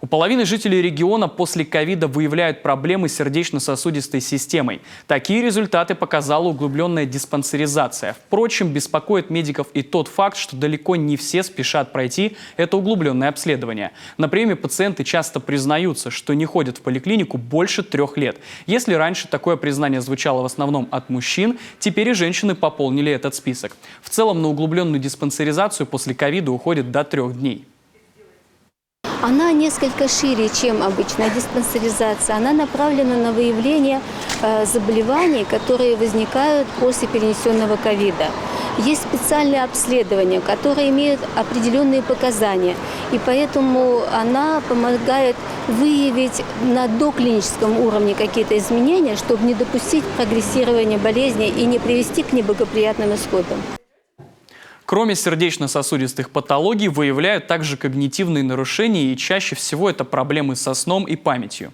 У половины жителей региона после ковида выявляют проблемы с сердечно-сосудистой системой. Такие результаты показала углубленная диспансеризация. Впрочем, беспокоит медиков и тот факт, что далеко не все спешат пройти это углубленное обследование. На приеме пациенты часто признаются, что не ходят в поликлинику больше 3 лет. Если раньше такое признание звучало в основном от мужчин, теперь и женщины пополнили этот список. В целом на углубленную диспансеризацию после ковида уходит до 3 дней. Она несколько шире, чем обычная диспансеризация. Она направлена на выявление заболеваний, которые возникают после перенесенного ковида. Есть специальные обследования, которые имеют определенные показания. И поэтому она помогает выявить на доклиническом уровне какие-то изменения, чтобы не допустить прогрессирования болезни и не привести к неблагоприятным исходам. Кроме сердечно-сосудистых патологий, выявляют также когнитивные нарушения, и чаще всего это проблемы со сном и памятью.